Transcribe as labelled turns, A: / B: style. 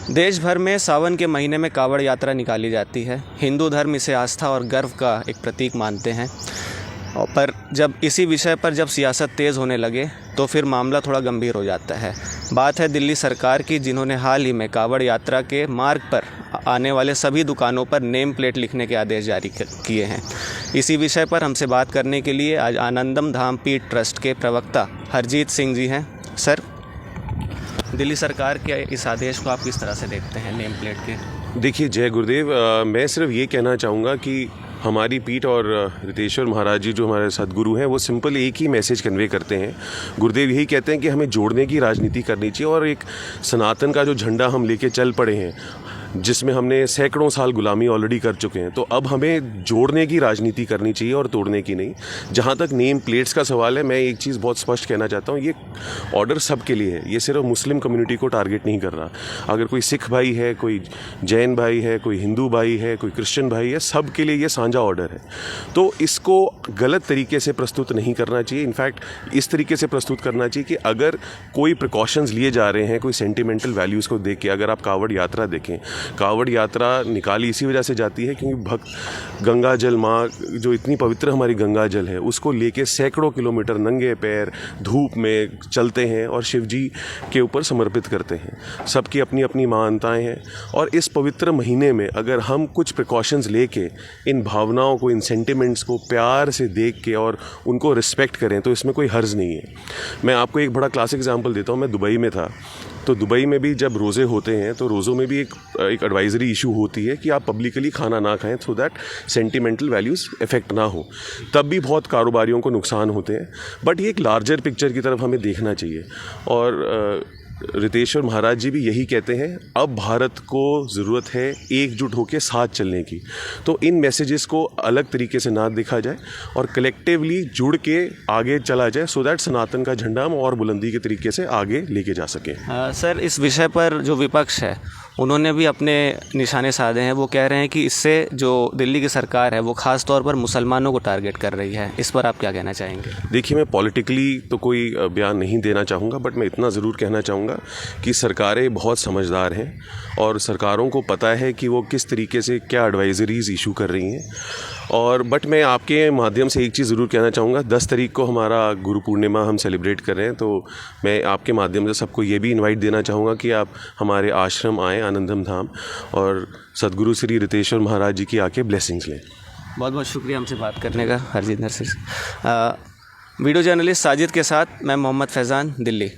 A: देश भर में सावन के महीने में कावड़ यात्रा निकाली जाती है। हिंदू धर्म इसे आस्था और गर्व का एक प्रतीक मानते हैं। पर जब इसी विषय पर जब सियासत तेज़ होने लगे तो फिर मामला थोड़ा गंभीर हो जाता है। बात है दिल्ली सरकार की, जिन्होंने हाल ही में कावड़ यात्रा के मार्ग पर आने वाले सभी दुकानों पर नेम प्लेट लिखने के आदेश जारी किए हैं। इसी विषय पर हमसे बात करने के लिए आज आनंदम धाम पीठ ट्रस्ट के प्रवक्ता हरजीत सिंह जी हैं। सर, दिल्ली सरकार के इस आदेश को आप किस तरह से देखते हैं नेम प्लेट के?
B: देखिए, जय गुरुदेव। मैं सिर्फ ये कहना चाहूँगा कि हमारी पीठ और रितेश्वर महाराज जी जो हमारे सदगुरु हैं, वो सिंपल एक ही मैसेज कन्वे करते हैं। गुरुदेव यही कहते हैं कि हमें जोड़ने की राजनीति करनी चाहिए और एक सनातन का जो झंडा हम लेके चल पड़े हैं, जिसमें हमने सैकड़ों साल गुलामी ऑलरेडी कर चुके हैं, तो अब हमें जोड़ने की राजनीति करनी चाहिए और तोड़ने की नहीं। जहाँ तक नेम प्लेट्स का सवाल है, मैं एक चीज़ बहुत स्पष्ट कहना चाहता हूँ, ये ऑर्डर सबके लिए है। ये सिर्फ मुस्लिम कम्युनिटी को टारगेट नहीं कर रहा। अगर कोई सिख भाई है, कोई जैन भाई है, कोई हिंदू भाई है, कोई क्रिश्चियन भाई है, सब के लिए ये साझा ऑर्डर है। तो इसको गलत तरीके से प्रस्तुत नहीं करना चाहिए। इनफैक्ट इस तरीके से प्रस्तुत करना चाहिए कि अगर कोई प्रिकॉशंस लिए जा रहे हैं, कोई सेंटिमेंटल वैल्यूज़ को देख के, अगर आप कावड़ यात्रा देखें, कावड़ यात्रा निकाली इसी वजह से जाती है क्योंकि भक्त गंगा जल, माँ जो इतनी पवित्र हमारी गंगा जल है, उसको लेके सैकड़ों किलोमीटर नंगे पैर धूप में चलते हैं और शिव जी के ऊपर समर्पित करते हैं। सबकी अपनी अपनी मान्यताएं हैं और इस पवित्र महीने में अगर हम कुछ प्रिकॉशंस लेके इन भावनाओं को, इन सेंटिमेंट्स को प्यार से देख के और उनको रिस्पेक्ट करें, तो इसमें कोई हर्ज नहीं है। मैं आपको एक बड़ा क्लासिक एग्जांपल देता हूँ। मैं दुबई में था, तो दुबई में भी जब रोज़े होते हैं तो रोज़ों में भी एक एडवाइजरी इशू होती है कि आप पब्लिकली खाना ना खाएं, so that sentimental values effect ना हो। तब भी बहुत कारोबारियों को नुकसान होते हैं, बट ये एक लार्जर पिक्चर की तरफ हमें देखना चाहिए। और रितेश्वर महाराज जी भी यही कहते हैं, अब भारत को ज़रूरत है एकजुट होकर साथ चलने की। तो इन मैसेजेस को अलग तरीके से ना देखा जाए और कलेक्टिवली जुड़ के आगे चला जाए, सो दैट सनातन का झंडा हम और बुलंदी के तरीके से आगे लेके जा सकें।
A: सर, इस विषय पर जो विपक्ष है उन्होंने भी अपने निशाने साधे हैं। वो कह रहे हैं कि इससे जो दिल्ली की सरकार है वो ख़ास तौर पर मुसलमानों को टारगेट कर रही है। इस पर आप क्या कहना चाहेंगे?
B: देखिए, मैं पॉलिटिकली तो कोई बयान नहीं देना चाहूँगा, बट मैं इतना ज़रूर कहना चाहूँगा कि सरकारें बहुत समझदार हैं और सरकारों को पता है कि वो किस तरीके से क्या एडवाइजरीज़ इशू कर रही हैं। और बट मैं आपके माध्यम से एक चीज़ ज़रूर कहना चाहूँगा। 10 तारीख को हमारा गुरु पूर्णिमा हम सेलिब्रेट कर रहे हैं, तो मैं आपके माध्यम से सबको ये भी इनवाइट देना चाहूँगा कि आप हमारे आश्रम आएँ, आनंदम धाम, और सदगुरु श्री रितेश्वर महाराज जी की आके ब्लेसिंग्स लें।
A: बहुत बहुत शुक्रिया हमसे बात करने का, हरजीत नरसिंह। वीडियो जर्नलिस्ट साजिद के साथ मैं मोहम्मद फैज़ान, दिल्ली।